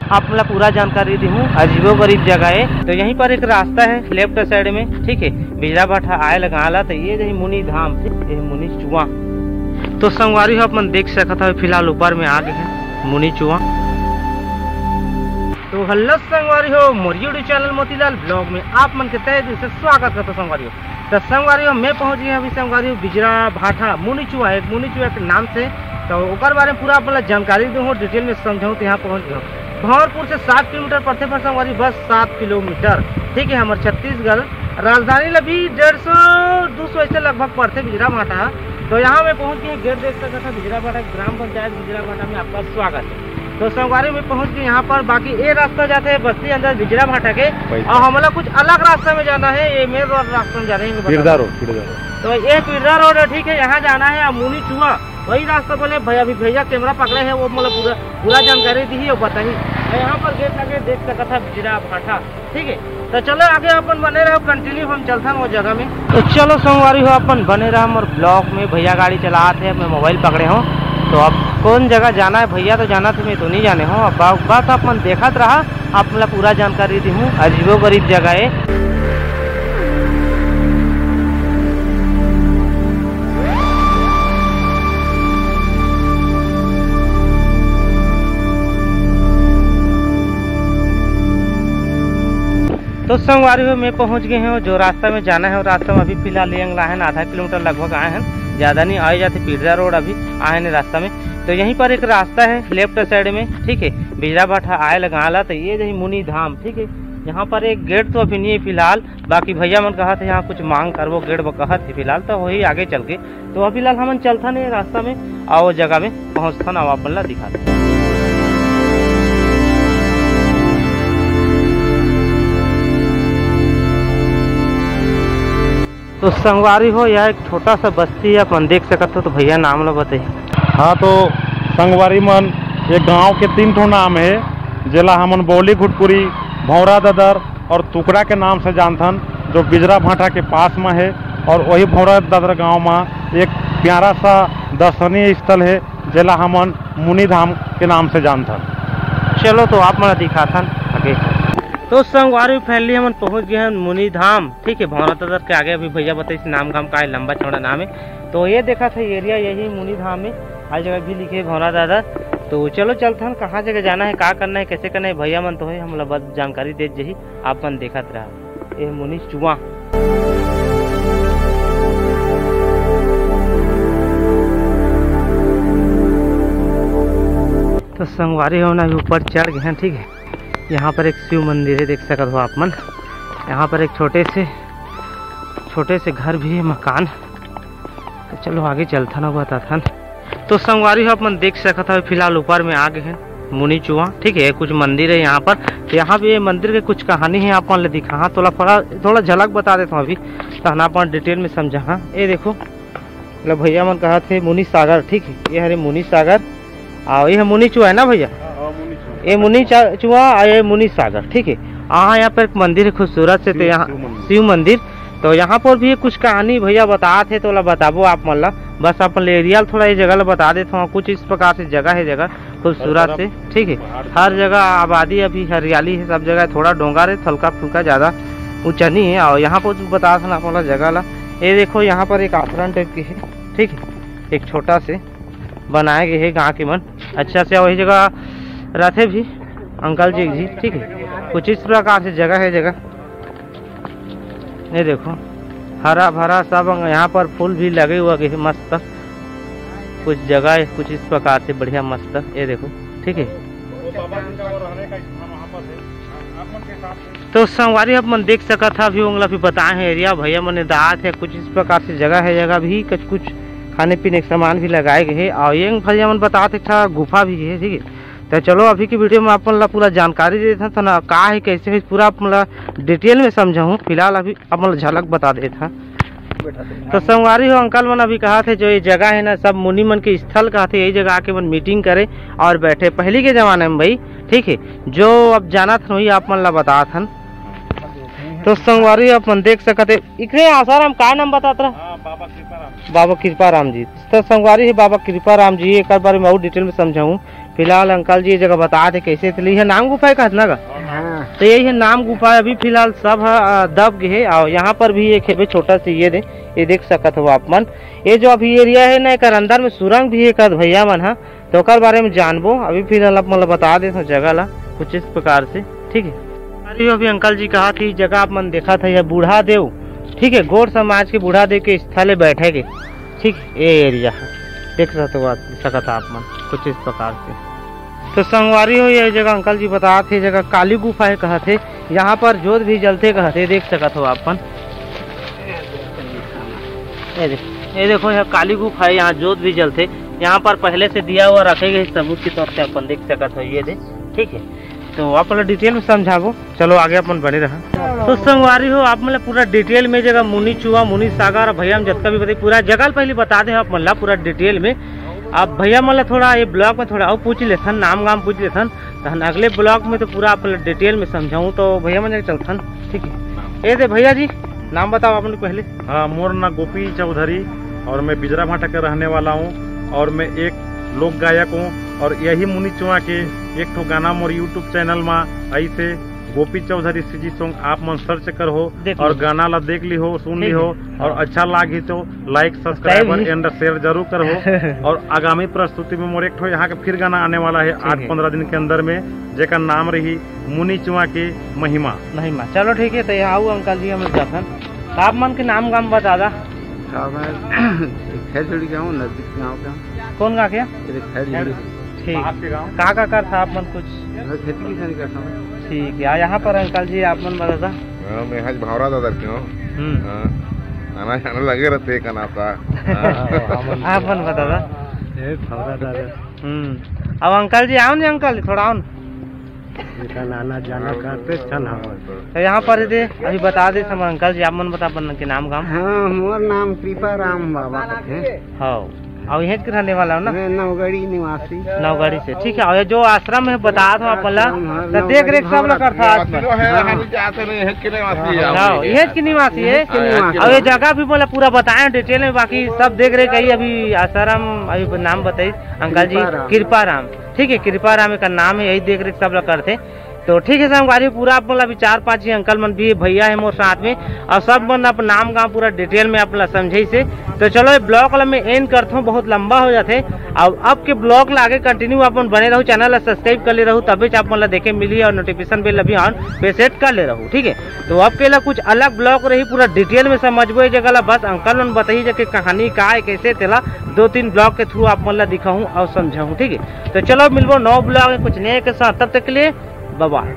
आप मतलब पूरा जानकारी दी हूँ। अजीबो गरीब जगह है। तो यहीं पर एक रास्ता है लेफ्ट साइड में, ठीक है, बिजरा भाटा आए लगाला। तो ये रही मुनि धाम, ये मुनि चुआ। तो संगवारी हो अपन देख सकता है, फिलहाल ऊपर में आ गए हैं मुनि चुआ। तो हेलो संगवारी हो, मोर यूट्यूब चैनल मोतीलाल ब्लॉग में आप मन के तहे दिल से स्वागत करता हूं संगवारी हो। तो संगवारी हो मैं पहुंच गया अभी संगवारी हो बिजरा भाटा मुनि चुआ, एक मुनि चुआ के नाम से। तो ओकर बारे में पूरा अपना जानकारी दूँ, डिटेल में समझाऊँ। तो यहाँ पहुँच गया भंवरपुर से 7 किलोमीटर पड़ते पर संगवारी, बस 7 किलोमीटर, ठीक है। हमारे छत्तीसगढ़ राजधानी लभी 150-200 ऐसे लगभग पड़ते बिजरा भाटा। तो यहाँ मैं पहुँच गया, गेट देख सकता था बिजरा भाटा ग्राम पंचायत बिजरा भाटा में आपका स्वागत है। तो संगवारी में पहुंच गए यहाँ पर। बाकी ये रास्ता जाते हैं बस्ती अंदर बिजरा भाटा के, और हमारा कुछ अलग रास्ता में जाना है। ये मेन रास्ता में जा रहे हैं, तो ये पिरदा रोड है, ठीक है। यहाँ जाना है मुनि चुआ, वही रास्ता बोले भैया। अभी भैया कैमरा पकड़े हैं, वो मतलब पूरा जानकारी दी है, वो बताई। यहाँ पर गेट लगे देख सकता था बिजरा भाटा, ठीक है। तो चलो आगे अपन बने रहो, कंटिन्यू हम चलता वो जगह में। तो चलो संगवारी हो अपन बने रहा और ब्लॉक में। भैया गाड़ी चलाते हैं, मैं मोबाइल पकड़े हूँ। तो अब कौन जगह जाना है भैया तो जाना थे, मैं तो नहीं जाने हूँ। अब बात अपन देखत रहा, आप मतलब पूरा जानकारी दी हूँ। अजीबो गरीब जगह है। तो संगवारी हो मैं पहुंच गए हैं, जो रास्ता में जाना है वो रास्ता में अभी फिलहाल यंगला है, आधा किलोमीटर लगभग आए हैं, ज़्यादा नहीं आए जाते। पिरजा रोड अभी आए हैं रास्ता में। तो यहीं पर एक रास्ता है लेफ्ट साइड में, ठीक है, बिजरा भाटा आए लगाला। तो ये रही मुनि धाम, ठीक है। यहाँ पर एक गेट तो अभी नहीं है फिलहाल, बाकी भैया मन कहा थे यहाँ कुछ मांग कर वो गेट कहा थे फिलहाल। तो वही आगे चल के तो अभी फिलहाल हम चलता नहीं रास्ता में, और वो जगह में पहुँचता ना अपन दिखाते। तो संगवारी हो यह एक छोटा सा बस्ती है, अपन देख सकते हो। तो भैया नाम लो बताइए। हाँ, तो संगवारी मन एक गांव के 3 ठो नाम है, जिला हमन बौली घुटपुरी, भौरा ददर और टुकड़ा के नाम से जानथन, जो बिजरा भाटा के पास में है। और वही भौरा ददर गांव में एक प्यारा सा दर्शनीय स्थल है, जिला हमन मुनि धाम के नाम से जानथन। चलो तो आप मैं दिखाथन आगे। तो संगवारी फैमिली हम पहुंच गए हैं मुनि धाम, ठीक है। भौरा ददर के आगे अभी भैया बताइए नाम गाम का है, लंबा चौड़ा नाम है। तो ये देखा था एरिया यही मुनि धाम में, हर जगह भी लिखे भौरा ददर। तो चलो चलते हैं, कहाँ जगह जाना है, क्या करना है, कैसे करना है, भैया मन तो है हम लोग बस जानकारी दे जही आप मन देखत रहा। ये मुनि चुआ। तो संगवारी हो ना ऊपर चढ़ गए हैं, ठीक है। यहाँ पर एक शिव मंदिर है, देख सकते हो आप मन। यहाँ पर एक छोटे से घर भी है, मकान। तो चलो आगे चलता ना बताता। तो संगवारी हो अपन देख सकता है, फिलहाल ऊपर में आ गए हैं मुनि चुआ, ठीक है। कुछ मंदिर है यहाँ पर। तो यहाँ पे मंदिर के कुछ कहानी है, आप मन दिखा। हाँ, थोड़ा झलक बता देता हूँ अभी, तो ना अपन डिटेल में समझा। हाँ, ये देखो मतलब भैया मन कहा थे मुनि सागर, ठीक है। ये है मुनि सागर, और ये है मुनि चुआ है ना भैया। ये मुनि चुआ और ये मुनि सागर, ठीक है। हाँ, यहाँ पर एक मंदिर है खूबसूरत से, तो यहाँ शिव मंदिर। तो यहाँ पर भी कुछ कहानी भैया बता थे, तो बताबो आप मतलब बस अपन एरिया थोड़ा ये जगह बता देता हूँ। कुछ इस प्रकार से जगह है, जगह खूबसूरत से, ठीक है। हर जगह आबादी अभी हरियाली है, सब जगह थोड़ा डोंगर है, हल्का फुल्का, ज़्यादा ऊंचा नहीं है। और यहाँ पर बता था अपना जगह ला, ये देखो यहाँ पर एक आश्रम टाइप की है, ठीक है। एक छोटा से बनाए गए है गाँव के मन अच्छा से, वही जगह रहते भी अंकल जी, ठीक है। कुछ इस प्रकार से जगह है, जगह ये देखो हरा भरा सब। यहाँ पर फूल भी लगे हुआ है मस्त, कुछ जगह है कुछ इस प्रकार से बढ़िया मस्त, ये देखो, ठीक है। तो संगवारी आप मन देख सका था, अभी उंगला भी बताए हैं एरिया भैया मैंने दात है। कुछ इस प्रकार से जगह है, जगह भी कुछ खाने पीने के सामान भी लगाए गए हैं। और ये भैया मन बताते था गुफा भी है, ठीक है। तो चलो अभी की वीडियो में अपन पूरा जानकारी दे देता था ना, का है कैसे है पूरा अपन डिटेल में समझाऊँ। फिलहाल अभी अपन झलक बता देता। तो संगवारी हो अंकल मन अभी कहा थे, जो ये जगह है ना सब मुनि मन के स्थल कहा थे, यही जगह आके मन मीटिंग करे और बैठे पहले के जमाने में भाई, ठीक है। जो अब जाना था वही आप मन ला बता था। तो संगवारी अपन देख सकते इतने आसाराम का नाम बताता रहा, बाबा कृपा राम जी। तो संगवारी है बाबा कृपा राम जी, एक बार मैं और डिटेल में समझाऊँ। फिलहाल अंकल जी ये जगह बता थे कैसे चली है नाम गुफा कहत ना का। तो यही है नाम गुफा। अभी फिलहाल सब दब गए है और यहाँ पर भी एक है छोटा सी ये देख सकत हो आप मन। ये जो अभी एरिया है ना एक अंदर में सुरंग भी एक भैया मन है तो ओकर बारे में जानबो। अभी फिलहाल आप मतलब बता दे जगह ला कुछ इस प्रकार से, ठीक है। अभी अंकल जी कहा थी जगह आप मन देखा था यह बूढ़ा देव, ठीक है, गौड़ समाज के बूढ़ा देव के स्थल बैठे के, ठीक ये एरिया है देख सकता था आप मन कुछ इस प्रकार से। तो संगवारी हो ये जगह अंकल जी बता थे जगह काली गुफा है कहा थे, यहाँ पर जोत भी जलते कहते देख सकत हो आप मन। ये देखो यह काली गुफा है, यहाँ जोत भी जलते, यहाँ पर पहले से दिया हुआ रखे गए सबूत के तौर पे अपन देख सकत हो ये दे, ठीक है। तो आप मतलब डिटेल में समझाबो, चलो आगे अपन बने रहा। तो संगवारी हो आप मतलब पूरा डिटेल में जगह मुनि चुआ मुनि सागर भैया जितना भी बताइए पूरा जगह पहले बता दे आप मतलब पूरा डिटेल में। आप भैया मतलब थोड़ा ये ब्लॉग में थोड़ा और पूछ लेथन नाम गाम पूछ लेथन तो अगले ब्लॉग में तो पूरा आप डिटेल में समझाऊँ तो भैया मन चलथन, ठीक है। ये दे भैया जी नाम बताओ आपने पहले। हाँ, मोर नाम गोपी चौधरी और मैं बिजरा भाटा का रहने वाला हूँ और मैं एक लोक गायक हूँ और यही मुनि चुआ के एक ठो गाना मोर यूट्यूब चैनल में ऐसे गोपी चौधरी सीजी सॉन्ग आप मन सर्च कर हो और गाना ला देख ली हो सुन ली हो और अच्छा लागी तो लाइक सब्सक्राइब एंड शेयर जरूर कर हो। और आगामी प्रस्तुति में मोर एक ठो यहाँ के फिर गाना आने वाला है 8-15 दिन के अंदर में जेका नाम रही मुनि चुआ के महिमा। चलो ठीक है, तो यहाँ आओ अंकल जी हम जाथन आप मन के नाम गाम बता दा। खैरजोड़ी गाँव नजदीक गाँव का। कौन गा क्या? ठीक। कहाँ का था आप मन कुछ खेती किसानी करता हूँ। ठीक है, यहाँ पर अंकल जी आप मन बता। मैं आज भौरा दादा क्यों आना जाना लगे रहते का नाता आप मन बता दा। अब अंकल जी आओ नहीं अंकल थोड़ा आओ आना जाना करते तो यहाँ पर दे अभी बता दे सब अंकल जी आप मन बता अपन के नाम गाम। हाँ, मोर नाम कृपा राम बाबा है। हाँ और यहीं के रहने वाला हो ना? नवगढ़ी निवासी। नवगढ़ी से, ठीक है। और जो आश्रम है बता दो आप तो देख रेख सब लोग करता है यह की निवासी है। और ये जगह भी बोला पूरा बताए डिटेल में, बाकी सब देख रेख कही अभी आश्रम अभी नाम बताइए अंकल जी कृपा राम, ठीक है। कृपा राम का नाम है, यही देख रेख सब लोग करते। तो ठीक है संगवारी पूरा आप मतलब 4-5 ही अंकल मन भी भैया है मोर साथ में और सब मन आप नाम गाँव पूरा डिटेल में अपना समझे से। तो चलो ये ब्लॉग वाला मैं एंड करता हूँ, बहुत लंबा हो जाते। अब के ब्लॉग ला आगे कंटिन्यू अपन बने रहूँ, चैनल सब्सक्राइब कर ले रहूँ तभी आप मतलब देखे मिली और नोटिफिकेशन बेल अभी ऑन पे सेट कर ले रहूँ, ठीक है। तो अब के कुछ अलग ब्लॉग रही पूरा डिटेल में समझबो ये जगह बस अंकल मन बताइए जाके कहानी का है कैसे तेला 2-3 ब्लॉग के थ्रू आप मतलब दिखाऊँ और समझाऊँ, ठीक है। तो चलो मिलबो 9 ब्लॉग में कुछ नए के साथ, तब तक के लिए बाय बाय।